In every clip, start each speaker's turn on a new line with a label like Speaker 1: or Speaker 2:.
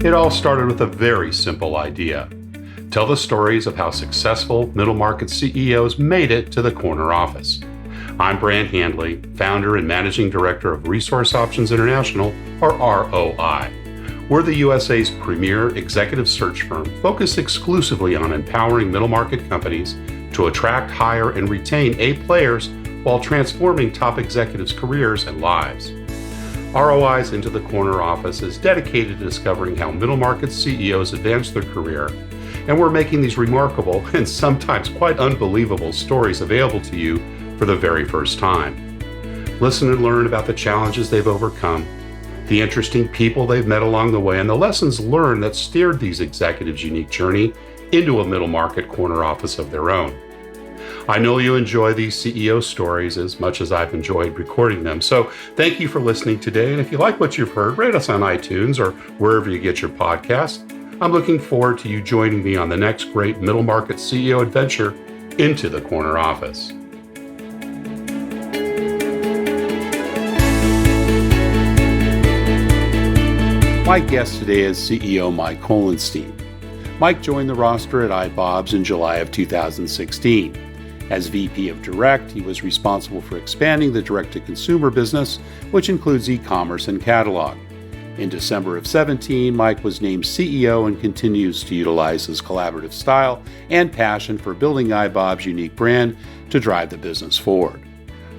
Speaker 1: It all started with a very simple idea. Tell the stories of how successful middle market CEOs made it to the corner office. I'm Brant Handley, founder and managing director of Resource Options International, or ROI. We're the USA's premier executive search firm focused exclusively on empowering middle market companies to attract, hire, and retain A players while transforming top executives' careers and lives. ROI's Into the Corner office is dedicated to discovering how middle market CEOs advance their career, and we're making these remarkable and sometimes quite unbelievable stories available to you for the very first time. Listen and learn about the challenges they've overcome, the interesting people they've met along the way, and the lessons learned that steered these executives' unique journey into a middle market corner office of their own. I know you enjoy these CEO stories as much as I've enjoyed recording them, so thank you for listening today. And if you like what you've heard, rate us on iTunes or wherever you get your podcasts. I'm looking forward to you joining me on the next great middle market CEO adventure into the corner office. My guest today is CEO Mike Hollenstein. Mike joined the roster at eyebobs in July of 2016. As VP of Direct, he was responsible for expanding the direct-to-consumer business, which includes e-commerce and catalog. In December of 2017, Mike was named CEO and continues to utilize his collaborative style and passion for building eyebobs' unique brand to drive the business forward.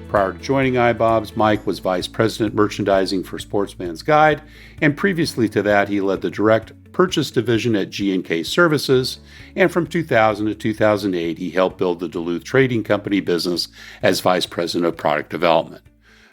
Speaker 1: Prior to joining eyebobs, Mike was Vice President Merchandising for Sportsman's Guide, and previously to that, he led the direct purchase division at G&K Services, and from 2000 to 2008, he helped build the Duluth Trading Company business as Vice President of Product Development.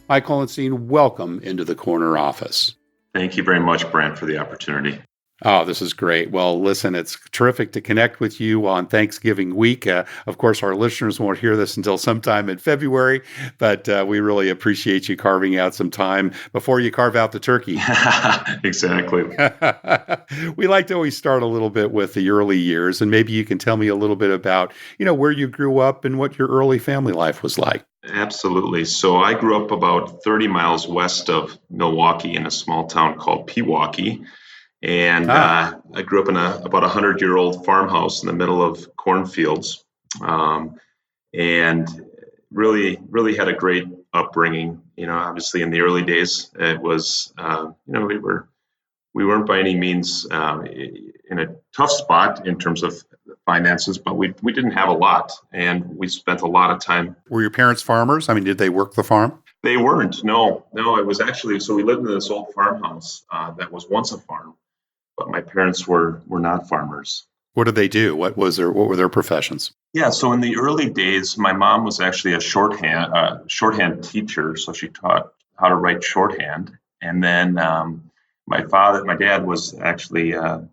Speaker 1: Mike Hollenstein, welcome into the corner office.
Speaker 2: Thank you very much, Brent, for the opportunity.
Speaker 1: Oh, this is great. Well, listen, it's terrific to connect with you on Thanksgiving week. Of course, our listeners won't hear this until sometime in February, but we really appreciate you carving out some time before you carve out the turkey.
Speaker 2: Exactly.
Speaker 1: We like to always start a little bit with the early years, and maybe you can tell me a little bit about, where you grew up and what your early family life was like.
Speaker 2: Absolutely. So I grew up about 30 miles west of Milwaukee in a small town called Pewaukee. And I grew up in about 100-year-old farmhouse in the middle of cornfields, and really had a great upbringing. Obviously in the early days, it was, we weren't by any means in a tough spot in terms of finances, but we didn't have a lot, and we spent a lot of time.
Speaker 1: Were your parents farmers? I mean, did they work the farm?
Speaker 2: They weren't. No. It was actually, so we lived in this old farmhouse that was once a farm. But my parents were not farmers.
Speaker 1: What did they do? What were their professions?
Speaker 2: Yeah, so in the early days, my mom was actually a shorthand teacher, so she taught how to write shorthand. And then my dad was actually a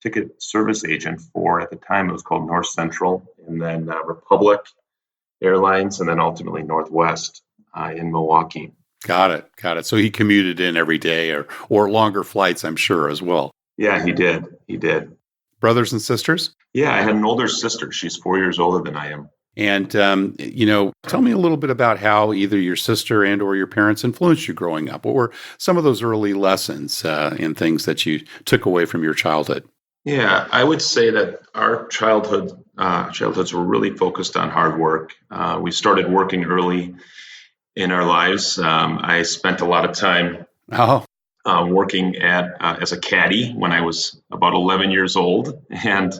Speaker 2: ticket service agent for, at the time, it was called North Central, and then Republic Airlines, and then ultimately Northwest in Milwaukee.
Speaker 1: Got it. So he commuted in every day or longer flights, I'm sure, as well.
Speaker 2: Yeah, he did.
Speaker 1: Brothers and sisters?
Speaker 2: Yeah, I had an older sister. She's 4 years older than I am.
Speaker 1: And, tell me a little bit about how either your sister and or your parents influenced you growing up. What were some of those early lessons and things that you took away from your childhood?
Speaker 2: Yeah, I would say that our childhoods were really focused on hard work. We started working early in our lives. I spent a lot of time working as a caddy when I was about 11 years old. And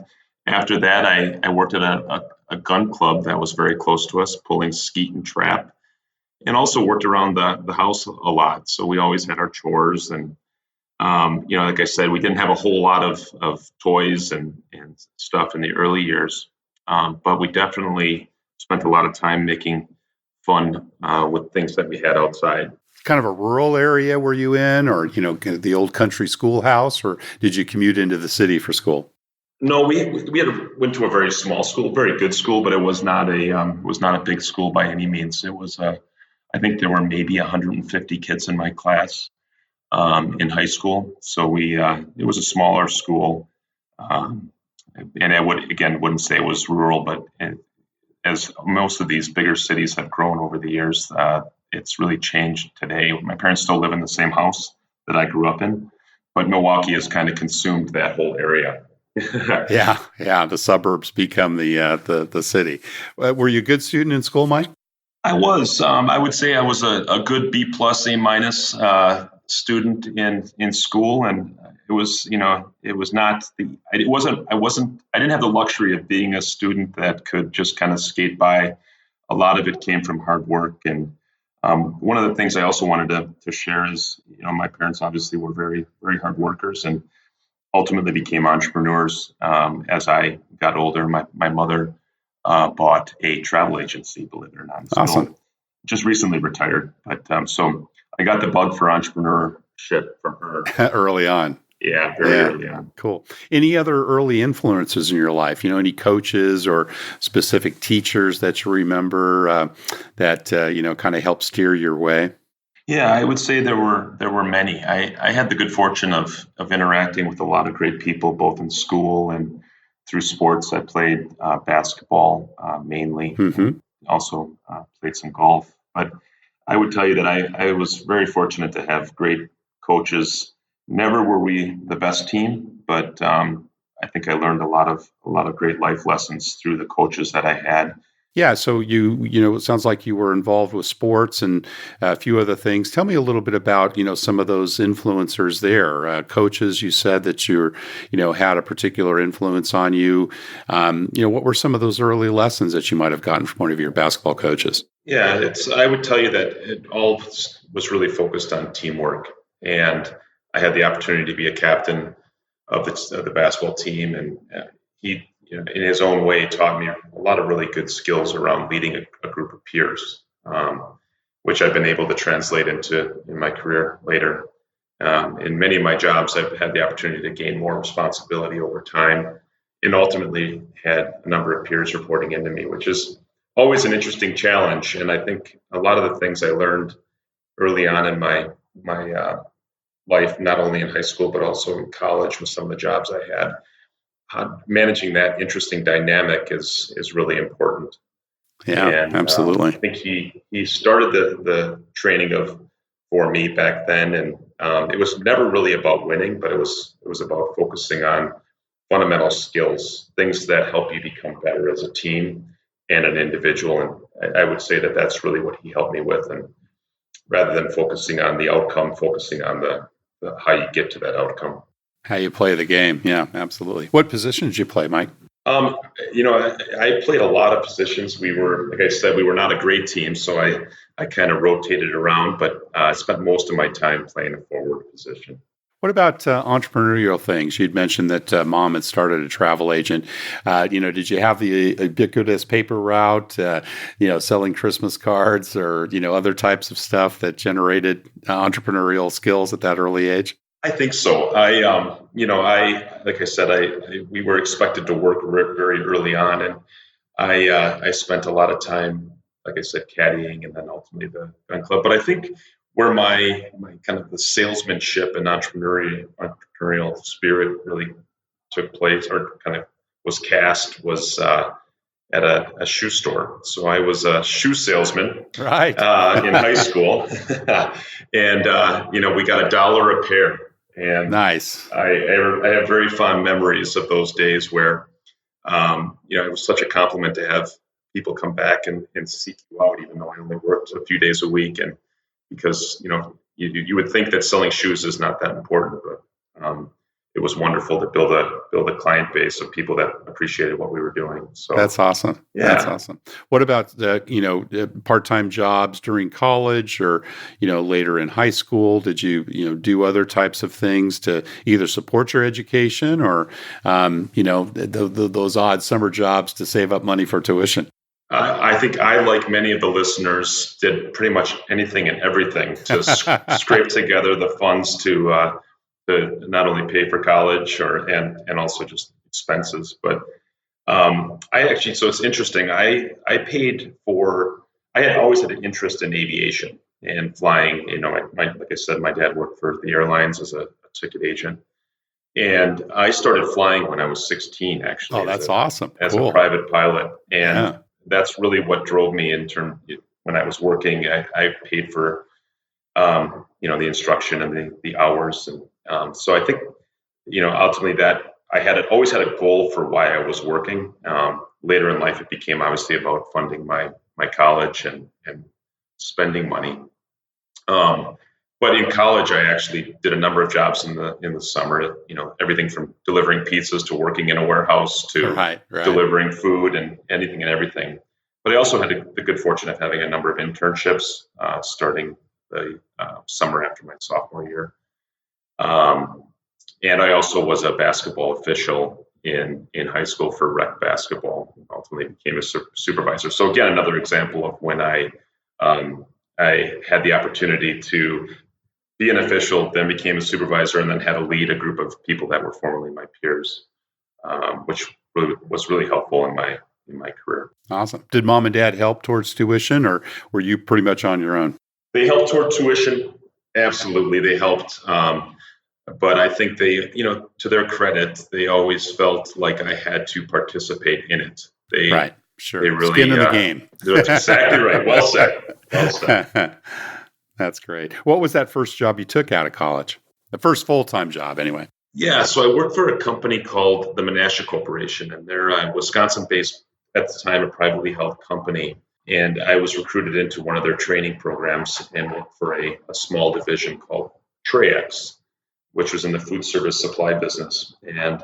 Speaker 2: after that, I worked at a gun club that was very close to us, pulling skeet and trap, and also worked around the house a lot. So we always had our chores. And, like I said, we didn't have a whole lot of toys and stuff in the early years. But we definitely spent a lot of time making fun with things that we had outside.
Speaker 1: Kind of a rural area were you in, or the old country schoolhouse, or did you commute into the city for school?
Speaker 2: No, we went to a very small school, very good school, but it was not a big school by any means. It was I think there were maybe 150 kids in my class in high school, so it was a smaller school, and I wouldn't say it was rural, but as most of these bigger cities have grown over the years, it's really changed today. My parents still live in the same house that I grew up in, but Milwaukee has kind of consumed that whole area.
Speaker 1: Yeah, yeah. The suburbs become the city. Were you a good student in school, Mike?
Speaker 2: I was. I would say I was a good B plus, A minus student in school, and it was, it was not the. It wasn't. I wasn't. I didn't have the luxury of being a student that could just kind of skate by. A lot of it came from hard work, and one of the things I also wanted to share is, my parents obviously were very, very hard workers, and ultimately became entrepreneurs as I got older. My mother bought a travel agency, believe it or not.
Speaker 1: Awesome.
Speaker 2: Still just recently retired, but so I got the bug for entrepreneurship from her.
Speaker 1: Early on.
Speaker 2: Yeah, very
Speaker 1: Yeah,
Speaker 2: early on.
Speaker 1: cool. Any other early influences in your life? Any coaches or specific teachers that you remember that kind of helped steer your way?
Speaker 2: Yeah, I would say there were many. I had the good fortune of interacting with a lot of great people, both in school and through sports. I played basketball mainly,
Speaker 1: Hmm.
Speaker 2: also played some golf. But I would tell you that I was very fortunate to have great coaches. Never were we the best team, but I think I learned a lot of great life lessons through the coaches that I had.
Speaker 1: Yeah, so it sounds like you were involved with sports and a few other things. Tell me a little bit about, some of those influencers there. Coaches, you said that had a particular influence on you. What were some of those early lessons that you might have gotten from one of your basketball coaches?
Speaker 2: Yeah, I would tell you that it all was really focused on teamwork, and I had the opportunity to be a captain of the basketball team, and he, in his own way, taught me a lot of really good skills around leading a group of peers, which I've been able to translate into in my career later. In many of my jobs, I've had the opportunity to gain more responsibility over time, and ultimately had a number of peers reporting into me, which is always an interesting challenge. And I think a lot of the things I learned early on in my life, not only in high school but also in college with some of the jobs I had, managing that interesting dynamic is really important.
Speaker 1: Yeah,
Speaker 2: And I
Speaker 1: absolutely.
Speaker 2: think he started the training of for me back then, and it was never really about winning, but it was about focusing on fundamental skills, things that help you become better as a team and an individual. And I would say that that's really what he helped me with, and rather than focusing on the outcome, focusing on the how you get to that outcome.
Speaker 1: How you play the game. Yeah, absolutely. What position did you play, Mike?
Speaker 2: Um, I played a lot of positions. We were, like I said, we were not a great team, so I kind of rotated around, but I spent most of my time playing a forward position.
Speaker 1: What about entrepreneurial things? You'd mentioned that mom had started a travel agent. Did you have the ubiquitous paper route, selling Christmas cards or, other types of stuff that generated entrepreneurial skills at that early age?
Speaker 2: I think so. Like I said, we were expected to work very early on, and I spent a lot of time, like I said, caddying, and then ultimately the gun club. But I think where my kind of the salesmanship and entrepreneurial spirit really took place, or kind of was cast, was at a shoe store. So I was a shoe salesman
Speaker 1: Right.
Speaker 2: in high school, and we got $1 a pair, and
Speaker 1: Nice.
Speaker 2: I have very fond memories of those days where it was such a compliment to have people come back and seek you out, even though I only worked a few days a week, and because you would think that selling shoes is not that important, but it was wonderful to build a client base of people that appreciated what we were doing. So
Speaker 1: That's awesome. That's
Speaker 2: yeah.
Speaker 1: awesome. What about part-time jobs during college or later in high school? Did you do other types of things to either support your education or those odd summer jobs to save up money for tuition?
Speaker 2: I think I, like many of the listeners, did pretty much anything and everything to scrape together the funds to not only pay for college and also just expenses. But I actually, so it's interesting. I paid for. I had always had an interest in aviation and flying. Like I said, my dad worked for the airlines as a ticket agent, and I started flying when I was 16, actually,
Speaker 1: Oh,
Speaker 2: as
Speaker 1: that's awesome.
Speaker 2: a
Speaker 1: Cool.
Speaker 2: private pilot. And
Speaker 1: Yeah.
Speaker 2: that's really what drove me in term when I was working. I paid for the instruction and the hours, and So I think, ultimately that I always had a goal for why I was working. Later in life, it became obviously about funding my college and spending money. But in college, I actually did a number of jobs in the summer. Everything from delivering pizzas to working in a warehouse to
Speaker 1: Right.
Speaker 2: delivering food and anything and everything. But I also had the good fortune of having a number of internships starting the summer after my sophomore year. Um, and I also was a basketball official in high school for rec basketball. Ultimately, became a supervisor. So again, another example of when I had the opportunity to be an official, then became a supervisor, and then had to lead a group of people that were formerly my peers, which was really helpful in my career.
Speaker 1: Awesome. Did mom and dad help towards tuition, or were you pretty much on your own?
Speaker 2: They helped toward tuition. Absolutely, they helped. But I think they, to their credit, they always felt like I had to participate in it. They
Speaker 1: Right. Sure.
Speaker 2: they
Speaker 1: Skin
Speaker 2: really,
Speaker 1: in the game.
Speaker 2: that's exactly right. Well said. Well said.
Speaker 1: That's great. What was that first job you took out of college? The first full-time job, anyway.
Speaker 2: Yeah, so I worked for a company called the Menasha Corporation, and they're Wisconsin-based, at the time, a privately held company. And I was recruited into one of their training programs and worked for a small division called Trex, which was in the food service supply business. And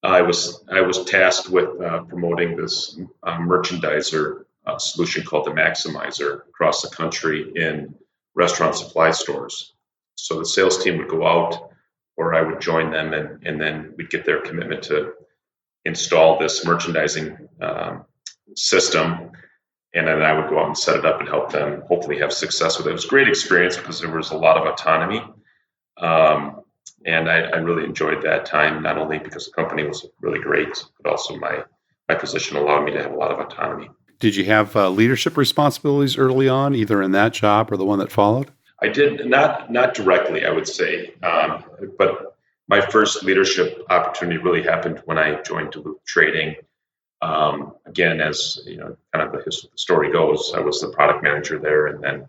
Speaker 2: I was tasked with promoting this merchandiser solution called the Maximizer across the country in restaurant supply stores. So the sales team would go out, or I would join them, and then we'd get their commitment to install this merchandising system, and then I would go out and set it up and help them hopefully have success with it. It was a great experience because there was a lot of autonomy. And I really enjoyed that time, not only because the company was really great, but also my position allowed me to have a lot of autonomy.
Speaker 1: Did you have leadership responsibilities early on, either in that job or the one that followed?
Speaker 2: I did not directly, I would say, but my first leadership opportunity really happened when I joined Duluth Trading. Again, as kind of the story goes, I was the product manager there, and then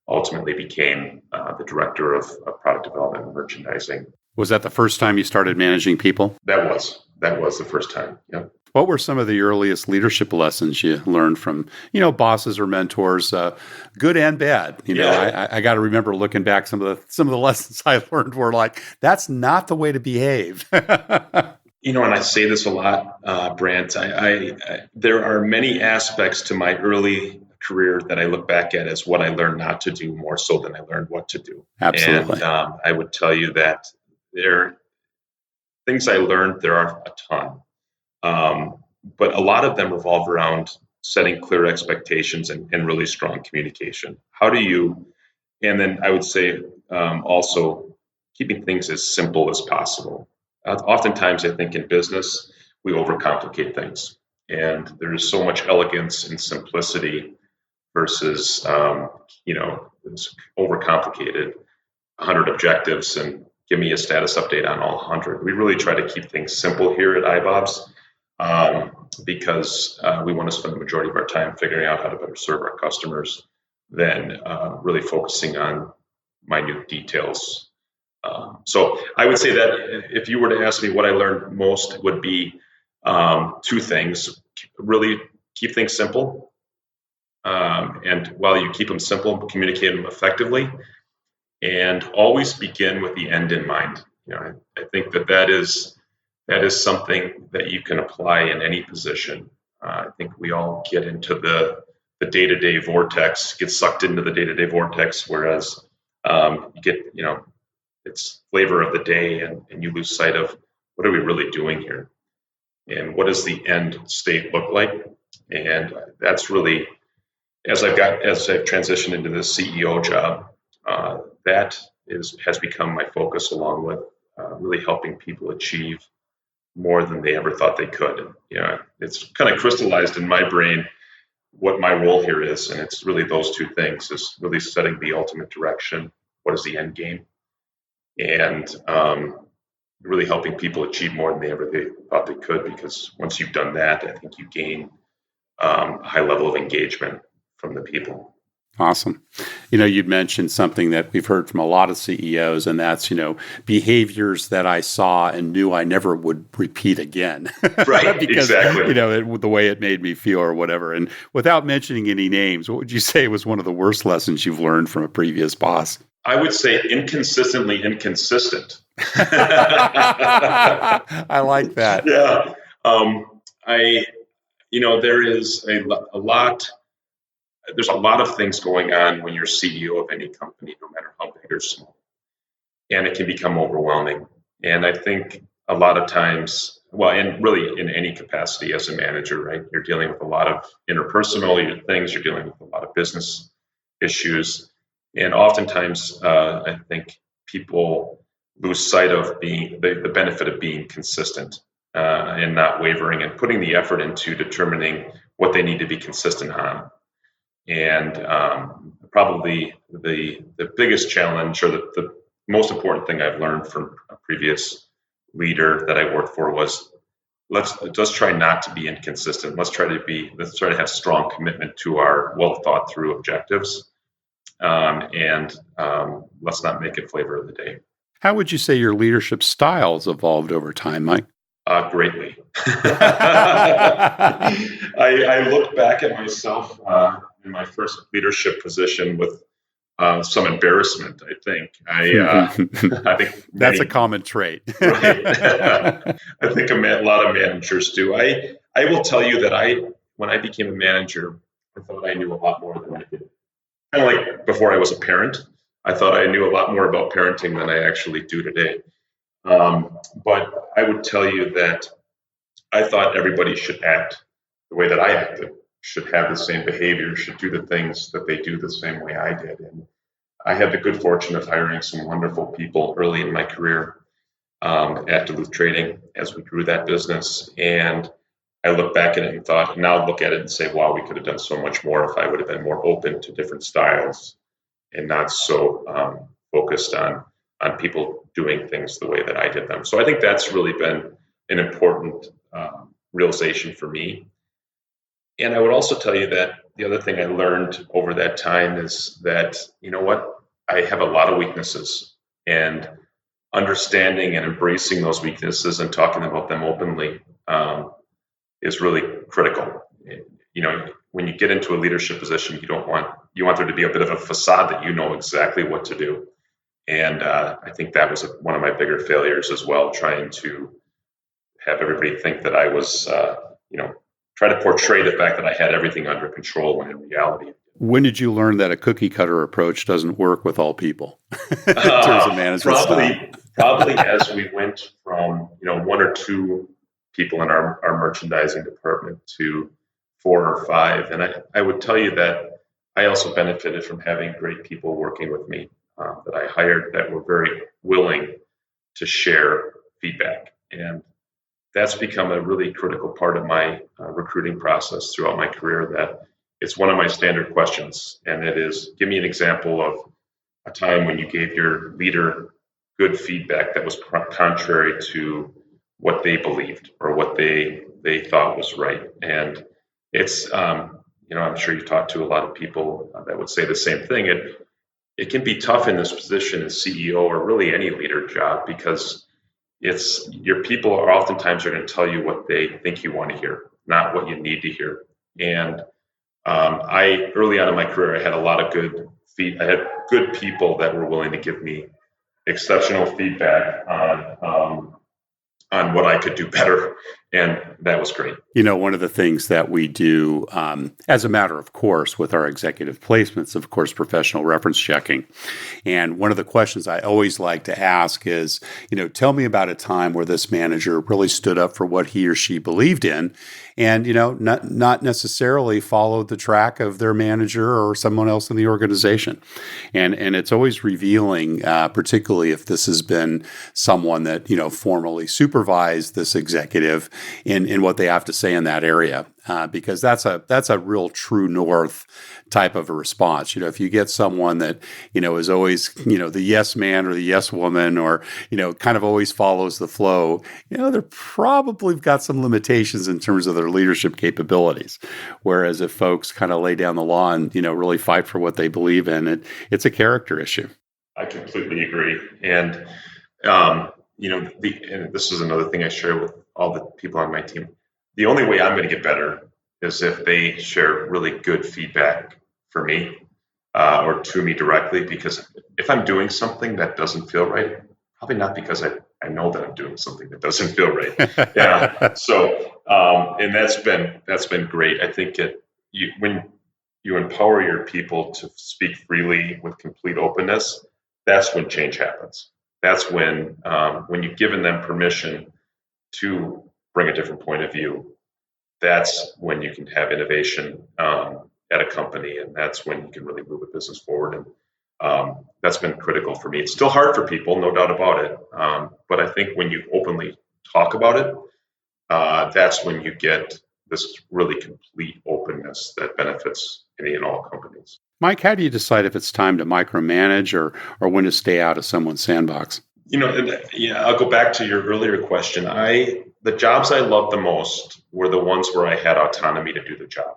Speaker 2: ultimately became the director of product development and merchandising.
Speaker 1: Was that the first time you started managing people?
Speaker 2: That was the first time. Yeah.
Speaker 1: What were some of the earliest leadership lessons you learned from, bosses or mentors, good and bad? I got to remember looking back, some of the lessons I learned were like, that's not the way to behave.
Speaker 2: And I say this a lot, Brant. There are many aspects to my early career that I look back at as what I learned not to do more so than I learned what to do.
Speaker 1: Absolutely.
Speaker 2: And I would tell you that things I learned, there are a ton. But a lot of them revolve around setting clear expectations and really strong communication. And then I would say also keeping things as simple as possible. Oftentimes, I think in business, we overcomplicate things, and there's so much elegance and simplicity versus, it's overcomplicated 100 objectives and give me a status update on all 100. We really try to keep things simple here at eyebobs because we want to spend the majority of our time figuring out how to better serve our customers than really focusing on minute details. So I would say that if you were to ask me what I learned most, it would be two things. Really keep things simple. And while you keep them simple, communicate them effectively, and always begin with the end in mind. I think that is something that you can apply in any position. I think we all get into the day-to-day vortex, get sucked into the day-to-day vortex, whereas you get, it's flavor of the day, and you lose sight of what are we really doing here, and what does the end state look like. And that's really, as I've transitioned into this CEO job, that has become my focus, along with really helping people achieve more than they ever thought they could. It's kind of crystallized in my brain what my role here is, and it's really those two things: is really setting the ultimate direction, what is the end game, and really helping people achieve more than they thought they could. Because once you've done that, I think you gain a high level of engagement from the people.
Speaker 1: Awesome. You'd mentioned something that we've heard from a lot of CEOs, and that's, behaviors that I saw and knew I never would repeat again.
Speaker 2: Right,
Speaker 1: Because,
Speaker 2: exactly.
Speaker 1: the way it made me feel or whatever. And without mentioning any names, what would you say was one of the worst lessons you've learned from a previous boss?
Speaker 2: I would say inconsistently inconsistent.
Speaker 1: I like that.
Speaker 2: Yeah. I, there is a lot, there's a lot of things going on when you're CEO of any company, no matter how big or small, and it can become overwhelming. And I think a lot of times, well, and really in any capacity as a manager, right, you're dealing with a lot of interpersonal things, you're dealing with a lot of business issues. And oftentimes, I think people lose sight of being the benefit of being consistent and not wavering and putting the effort into determining what they need to be consistent on. And probably the biggest challenge, or the most important thing I've learned from a previous leader that I worked for, was let's try not to be inconsistent. Let's try to have strong commitment to our well thought through objectives, and let's not make it flavor of the day.
Speaker 1: How would you say your leadership styles evolved over time, Mike?
Speaker 2: Greatly. I look back at myself in my first leadership position with some embarrassment. I think I think
Speaker 1: that's a common trait.
Speaker 2: Right. I think a lot of managers do. I will tell you that when I became a manager, I thought I knew a lot more than I did. Kind of like before I was a parent, I thought I knew a lot more about parenting than I actually do today. But I would tell you that I thought everybody should act the way that I acted, should have the same behavior, should do the things that they do the same way I did. And I had the good fortune of hiring some wonderful people early in my career at Duluth Trading as we grew that business. And I look back at it and thought, now look at it and say, wow, we could have done so much more if I would have been more open to different styles and not so focused on people doing things the way that I did them. So I think that's really been an important realization for me. And I would also tell you that the other thing I learned over that time is that, you know what, I have a lot of weaknesses, and understanding and embracing those weaknesses and talking about them openly is really critical. When you get into a leadership position, you want there to be a bit of a facade that you know exactly what to do. And I think that was one of my bigger failures as well, trying to have everybody think that I was, try to portray the fact that I had everything under control when in reality.
Speaker 1: When did you learn that a cookie cutter approach doesn't work with all people in terms of management style?
Speaker 2: Probably as we went from, one or two people in our merchandising department to 4 or 5. And I would tell you that I also benefited from having great people working with me that I hired that were very willing to share feedback. And that's become a really critical part of my recruiting process throughout my career. That it's one of my standard questions, and it is, give me an example of a time when you gave your leader good feedback that was contrary to what they believed or what they thought was right. And it's, I'm sure you've talked to a lot of people that would say the same thing. It can be tough in this position as CEO or really any leader job, because it's your people are oftentimes going to tell you what they think you want to hear, not what you need to hear. And I early on in my career, I had a lot of I had good people that were willing to give me exceptional feedback on what I could do better. And that was great.
Speaker 1: One of the things that we do as a matter of course with our executive placements, of course, professional reference checking. And one of the questions I always like to ask is, tell me about a time where this manager really stood up for what he or she believed in and, not necessarily followed the track of their manager or someone else in the organization. And it's always revealing, particularly if this has been someone that, formally supervised this executive, in what they have to say in that area, because that's a real true north type of a response. If you get someone that is always the yes man or the yes woman, or kind of always follows the flow, they're probably got some limitations in terms of their leadership capabilities. Whereas if folks kind of lay down the law and really fight for what they believe in, it's a character issue.
Speaker 2: I completely agree. And, and this is another thing I share with all the people on my team. The only way I'm going to get better is if they share really good feedback for me or to me directly, because if I'm doing something that doesn't feel right, probably not because I know that I'm doing something that doesn't feel right. Yeah. So, and that's been great. I think when you empower your people to speak freely with complete openness, that's when change happens. That's when you've given them permission to bring a different point of view, that's when you can have innovation at a company, and that's when you can really move a business forward. And that's been critical for me. It's still hard for people, no doubt about it. But I think when you openly talk about it, that's when you get this really complete openness that benefits any and all companies.
Speaker 1: Mike, how do you decide if it's time to micromanage or when to stay out of someone's sandbox?
Speaker 2: I'll go back to your earlier question. The jobs I loved the most were the ones where I had autonomy to do the job,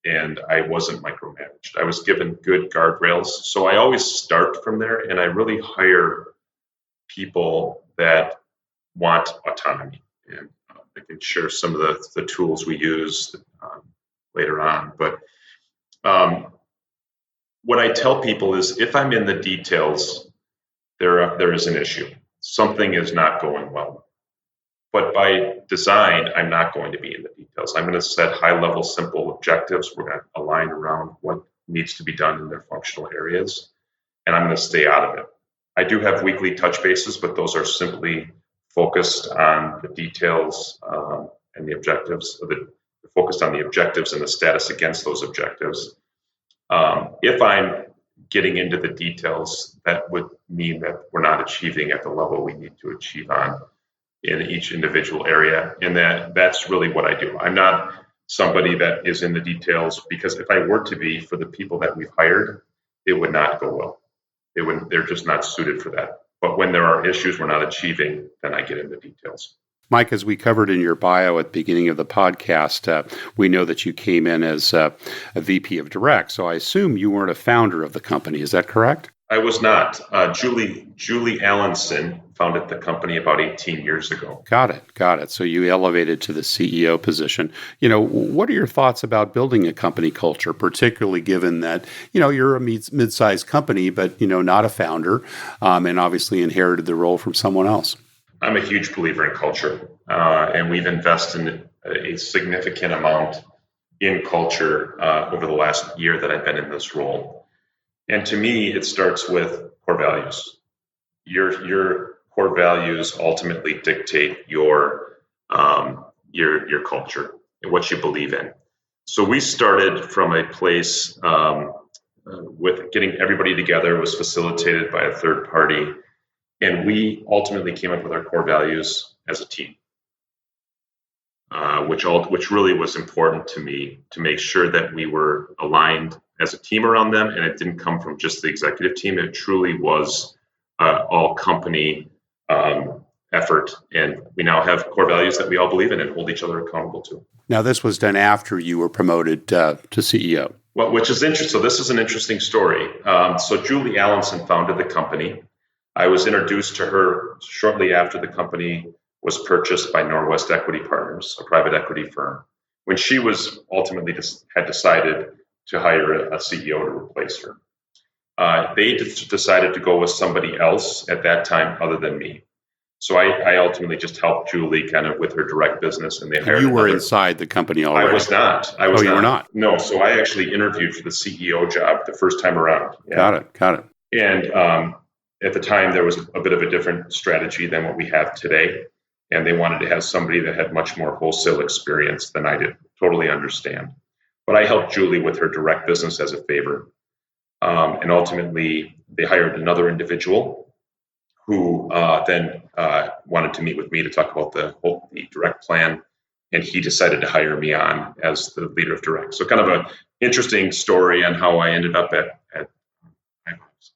Speaker 2: and I wasn't micromanaged. I was given good guardrails. So I always start from there, and I really hire people that want autonomy. And I can share some of the tools we use later on. But what I tell people is, if I'm in the details, there is an issue. Something is not going well. But by design, I'm not going to be in the details. I'm going to set high-level, simple objectives. We're going to align around what needs to be done in their functional areas, and I'm going to stay out of it. I do have weekly touch bases, but those are simply focused on the details and the objectives. They're focused on the objectives and the status against those objectives. If I'm getting into the details, that would mean that we're not achieving at the level we need to achieve on in each individual area. And that's really what I do. I'm not somebody that is in the details, because if I were to be, for the people that we've hired, it would not go well. They're just not suited for that. But when there are issues we're not achieving, then I get into details.
Speaker 1: Mike, as we covered in your bio at the beginning of the podcast, we know that you came in as a VP of Direct. So I assume you weren't a founder of the company. Is that correct?
Speaker 2: I was not. Julie Allenson founded the company about 18 years ago.
Speaker 1: Got it. So you elevated to the CEO position. What are your thoughts about building a company culture, particularly given that, you're a mid-sized company, but, not a founder, and obviously inherited the role from someone else?
Speaker 2: I'm a huge believer in culture, and we've invested a significant amount in culture over the last year that I've been in this role. And to me, it starts with core values. Your core values ultimately dictate your culture and what you believe in. So we started from a place with getting everybody together. It was facilitated by a third party, and we ultimately came up with our core values as a team, which really was important to me, to make sure that we were aligned as a team around them, and it didn't come from just the executive team. It truly was all company effort, and we now have core values that we all believe in and hold each other accountable to.
Speaker 1: Now, this was done after you were promoted to CEO.
Speaker 2: Well, which is interesting. So this is an interesting story. So Julie Allenson founded the company. I was introduced to her shortly after the company was purchased by Norwest Equity Partners, a private equity firm, when she was ultimately had decided to hire a CEO to replace her. They decided to go with somebody else at that time other than me. So I ultimately just helped Julie kind of with her direct business, and they hired.
Speaker 1: You were inside the company already.
Speaker 2: I was not.
Speaker 1: You were not?
Speaker 2: No. So I actually interviewed for the CEO job the first time around.
Speaker 1: Yeah. Got it.
Speaker 2: And at the time, there was a bit of a different strategy than what we have today. And they wanted to have somebody that had much more wholesale experience than I did. Totally understand. But I helped Julie with her direct business as a favor. And ultimately, they hired another individual who then wanted to meet with me to talk about the direct plan and he decided to hire me on as the leader of direct. So kind of an interesting story on how I ended up at eyebobs.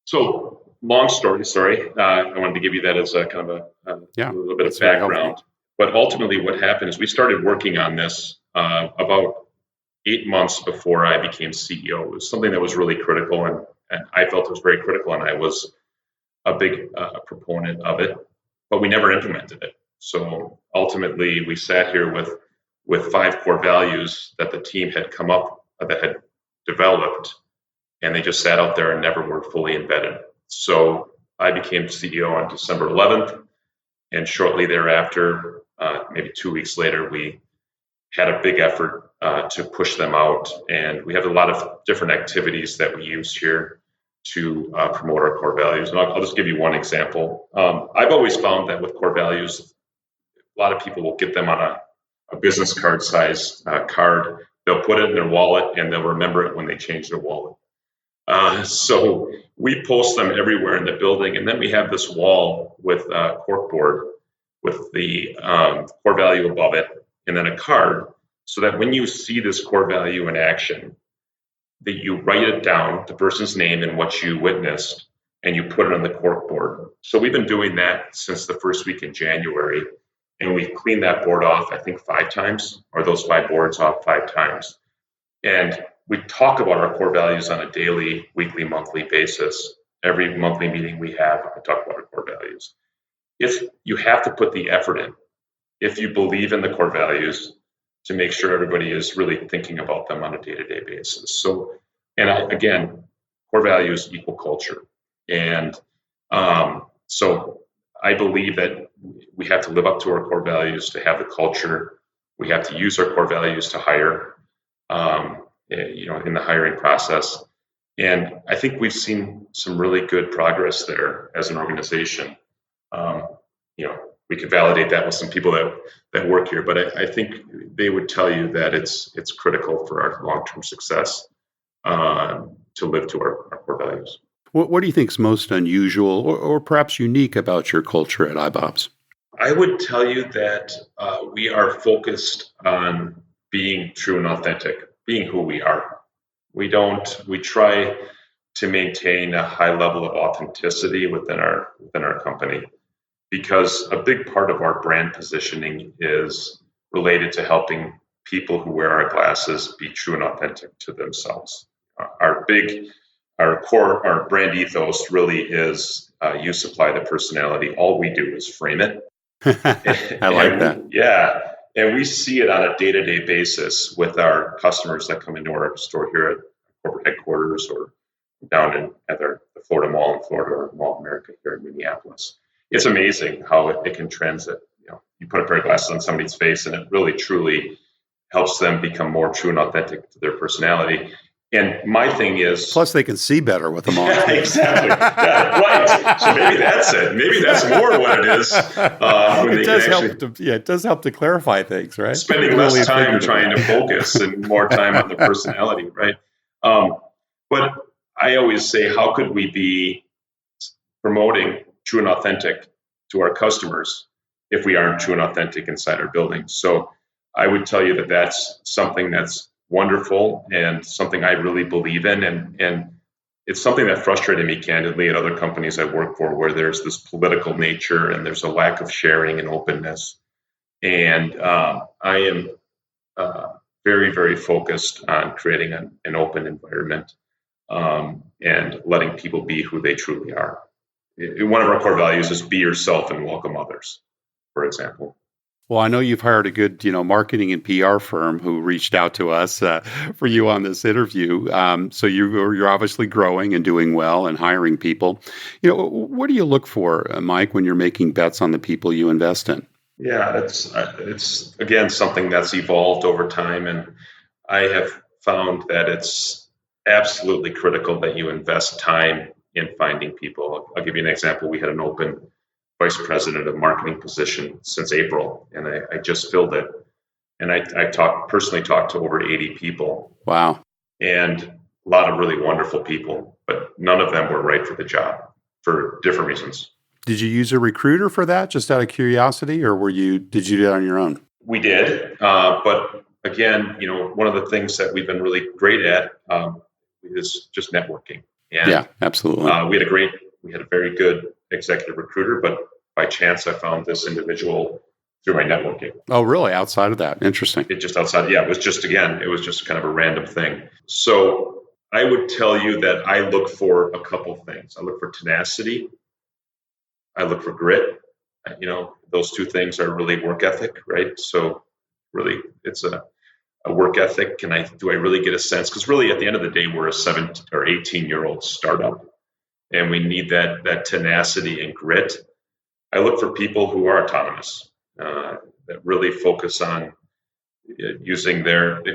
Speaker 2: So long story, sorry. I wanted to give you that as a kind of a little bit of background. But ultimately what happened is we started working on this about 8 months before I became CEO. It was something that was really critical, and I felt it was very critical, and I was a big proponent of it, but we never implemented it. So ultimately, we sat here with 5 core values that the team had come up, that had developed, and they just sat out there and never were fully embedded. So I became CEO on December 11th, and shortly thereafter, maybe 2 weeks later, we had a big effort to push them out. And we have a lot of different activities that we use here to promote our core values. And I'll just give you one example. I've always found that with core values, a lot of people will get them on a business card size card. They'll put it in their wallet and they'll remember it when they change their wallet. So we post them everywhere in the building. And then we have this wall with corkboard with the core value above it, and then a card, so that when you see this core value in action, that you write it down, the person's name and what you witnessed, and you put it on the corkboard. So we've been doing that since the first week in January, and we've cleaned that board off, I think 5 times, or those 5 boards off 5 times. And we talk about our core values on a daily, weekly, monthly basis. Every monthly meeting we have, I talk about our core values. If you have to put the effort in, if you believe in the core values, to make sure everybody is really thinking about them on a day-to-day basis. So, and again, core values equal culture. And so I believe that we have to live up to our core values to have the culture. We have to use our core values to hire, in the hiring process. And I think we've seen some really good progress there as an organization. We could validate that with some people that work here, but I think they would tell you that it's critical for our long-term success to live to our core values.
Speaker 1: What do you think is most unusual or perhaps unique about your culture at eyebobs?
Speaker 2: I would tell you that we are focused on being true and authentic, being who we are. We try to maintain a high level of authenticity within our company, because a big part of our brand positioning is related to helping people who wear our glasses be true and authentic to themselves. Our brand ethos really is you supply the personality. All we do is frame it.
Speaker 1: I like that.
Speaker 2: Yeah. And we see it on a day-to-day basis with our customers that come into our store here at corporate headquarters or down at the Florida Mall in Florida or Mall of America here in Minneapolis. It's amazing how it can transit. You put a pair of glasses on somebody's face and it really truly helps them become more true and authentic to their personality. And my thing is,
Speaker 1: plus they can see better with them on.
Speaker 2: Yeah, exactly. Yeah, right. So maybe that's it. Maybe that's more what it is.
Speaker 1: It does help to clarify things, right?
Speaker 2: Spending less time trying to focus and more time on the personality, right? But I always say, how could we be promoting true and authentic to our customers if we aren't true and authentic inside our buildings? So I would tell you that that's something that's wonderful and something I really believe in. And it's something that frustrated me candidly at other companies I work for, where there's this political nature and there's a lack of sharing and openness. And I am very, very focused on creating an open environment and letting people be who they truly are. One of our core values is be yourself and welcome others, for example.
Speaker 1: Well, I know you've hired a good, marketing and PR firm who reached out to us for you on this interview. So you're obviously growing and doing well and hiring people. What do you look for, Mike, when you're making bets on the people you invest in?
Speaker 2: Yeah, it's again something that's evolved over time, and I have found that it's absolutely critical that you invest time in finding people. I'll give you an example. We had an open vice president of marketing position since April, and I just filled it. And I personally talked to over 80 people.
Speaker 1: Wow. And
Speaker 2: a lot of really wonderful people, but none of them were right for the job for different reasons.
Speaker 1: Did you use a recruiter for that, just out of curiosity, or did you do it on your own?
Speaker 2: We did, but again, one of the things that we've been really great at is just networking.
Speaker 3: Yeah,
Speaker 2: And
Speaker 3: absolutely.
Speaker 2: we had a very good executive recruiter, but by chance I found this individual through my networking.
Speaker 3: Oh, really? Outside of that? Interesting.
Speaker 2: It just outside, yeah, it was just kind of a random thing. So I would tell you that I look for a couple things. I look for tenacity. I look for grit. Those two things are really work ethic, right? So really, it's a work ethic. Do I really get a sense? Because really, at the end of the day, we're a 17 or 18-year-old startup, and we need that tenacity and grit. I look for people who are autonomous, that really focus on using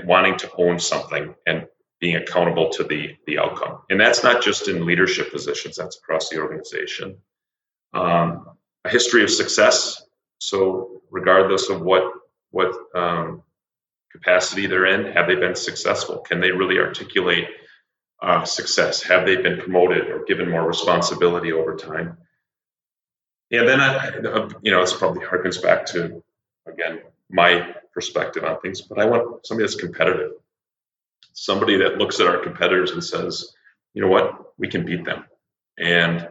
Speaker 2: wanting to own something and being accountable to the outcome. And that's not just in leadership positions, that's across the organization. A history of success. So regardless of what capacity they're in, have they been successful? Can they really articulate success? Have they been promoted or given more responsibility over time? And then, this probably harkens back to, again, my perspective on things, but I want somebody that's competitive, somebody that looks at our competitors and says, you know what, we can beat them. And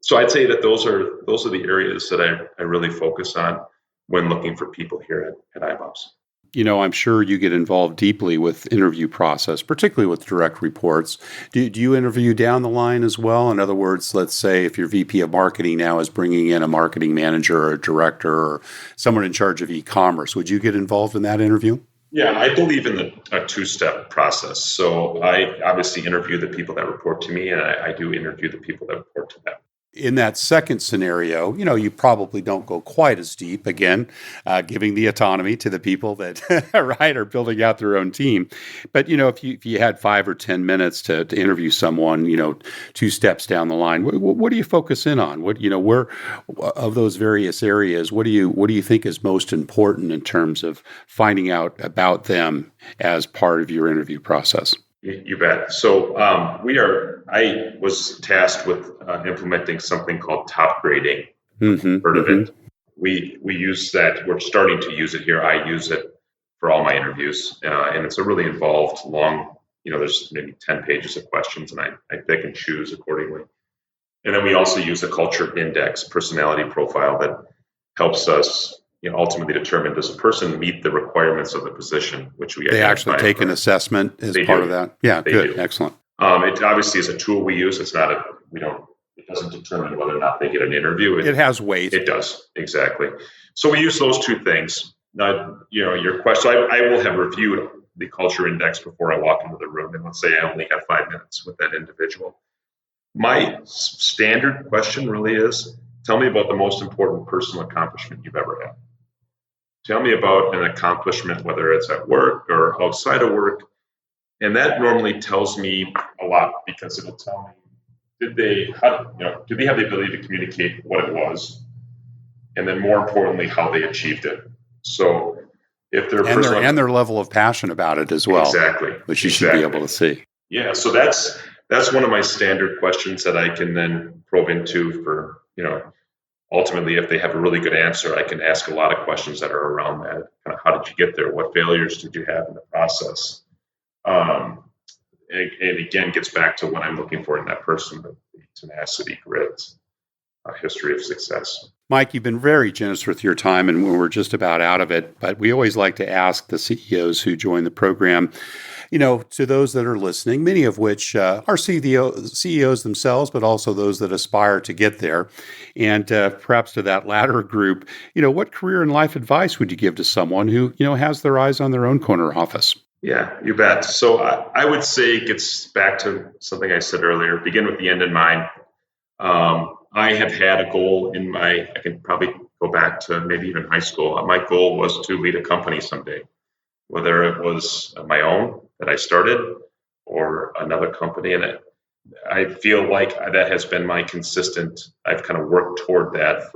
Speaker 2: so I'd say that those are the areas that I really focus on when looking for people here at eyebobs.
Speaker 3: I'm sure you get involved deeply with interview process, particularly with direct reports. Do you interview down the line as well? In other words, let's say if your VP of marketing now is bringing in a marketing manager or a director or someone in charge of e-commerce, would you get involved in that interview?
Speaker 2: Yeah, I believe in a two-step process. So I obviously interview the people that report to me, and I do interview the people that report to them.
Speaker 3: In that second scenario, you probably don't go quite as deep, again, giving the autonomy to the people that are building out their own team. But, if you had 5 or 10 minutes to interview someone, 2 steps down the line, what do you focus in on? Where of those various areas, what do you think is most important in terms of finding out about them as part of your interview process?
Speaker 2: You bet. So I was tasked with implementing something called top grading. Heard of it? We use that. We're starting to use it here. I use it for all my interviews, and it's a really involved, long. There's maybe 10 pages of questions, and I pick and choose accordingly. And then we also use a culture index, personality profile that helps us ultimately determine, does a person meet the requirements of the position, which we
Speaker 3: They actually take an assessment as part of that. Yeah, good, excellent.
Speaker 2: It obviously is a tool we use. It's not it doesn't determine whether or not they get an interview.
Speaker 3: It has weight.
Speaker 2: It does, exactly. So we use those two things. Now, your question, I will have reviewed the culture index before I walk into the room, and let's say I only have 5 minutes with that individual. My standard question really is, tell me about the most important personal accomplishment you've ever had. Tell me about an accomplishment, whether it's at work or outside of work. And that normally tells me a lot, because it'll tell me, did they have the ability to communicate what it was? And then more importantly, how they achieved it. So if they're
Speaker 3: and their level of passion about it as well.
Speaker 2: Exactly.
Speaker 3: Which you should be able to see.
Speaker 2: Yeah. So that's one of my standard questions that I can then probe into for, ultimately, if they have a really good answer, I can ask a lot of questions that are around that. Kind of, how did you get there? What failures did you have in the process? And again, gets back to what I'm looking for in that person: the tenacity, grit, a history of success.
Speaker 3: Mike, you've been very generous with your time, and we're just about out of it. But we always like to ask the CEOs who join the program, to those that are listening, many of which are CEOs themselves, but also those that aspire to get there. And perhaps to that latter group, what career and life advice would you give to someone who, has their eyes on their own corner office?
Speaker 2: Yeah, you bet. So I would say it gets back to something I said earlier, begin with the end in mind. I have had a goal I can probably go back to maybe even high school. My goal was to lead a company someday, whether it was my own that I started or another company. And I feel like that has been my consistent, I've kind of worked toward that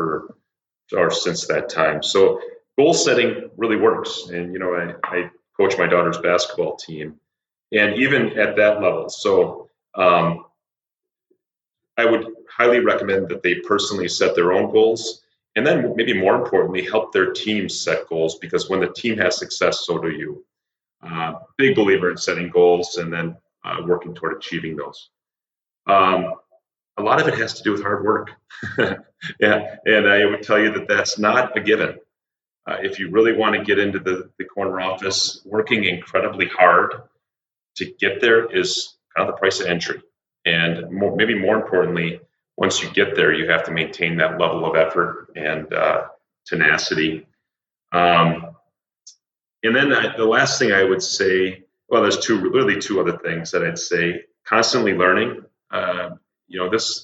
Speaker 2: since that time. So goal setting really works. And, I coach my daughter's basketball team, and even at that level. So I would highly recommend that they personally set their own goals And then maybe more importantly, help their team set goals, because when the team has success, so do you. Big believer in setting goals and then working toward achieving those. A lot of it has to do with hard work. Yeah, and I would tell you that that's not a given. If you really want to get into the corner office, working incredibly hard to get there is kind of the price of entry. And maybe more importantly, once you get there, you have to maintain that level of effort and tenacity. And then the last thing I would say, well, there's two other things that I'd say. Constantly learning. The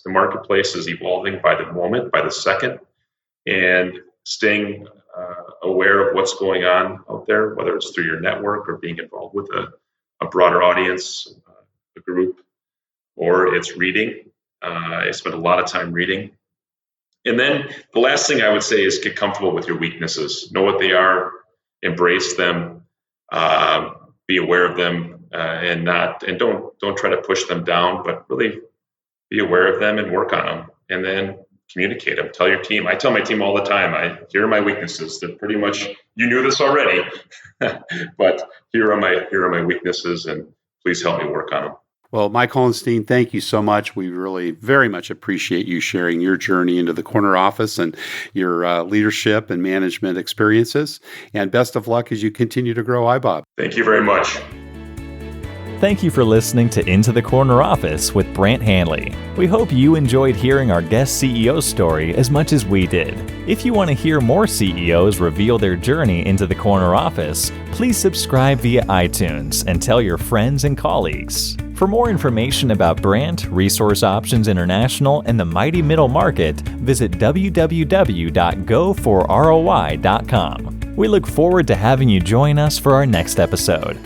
Speaker 2: marketplace is evolving by the moment, by the second, and staying aware of what's going on out there, whether it's through your network or being involved with a broader audience, a group, or it's reading. I spend a lot of time reading. And then the last thing I would say is get comfortable with your weaknesses. Know what they are, embrace them, be aware of them, and don't try to push them down, but really be aware of them and work on them, and then communicate them. Tell your team. I tell my team all the time, here are my weaknesses. They're pretty much, you knew this already, but here are my weaknesses, and please help me work on them.
Speaker 3: Well, Mike Hollenstein, thank you so much. We really very much appreciate you sharing your journey into the corner office and your leadership and management experiences. And best of luck as you continue to grow eyebobs.
Speaker 2: Thank you very much.
Speaker 4: Thank you for listening to Into the Corner Office with Brant Hanley. We hope you enjoyed hearing our guest CEO's story as much as we did. If you want to hear more CEOs reveal their journey into the corner office, please subscribe via iTunes and tell your friends and colleagues. For more information about Brant, Resource Options International, and the mighty middle market, visit www.goforroi.com. We look forward to having you join us for our next episode.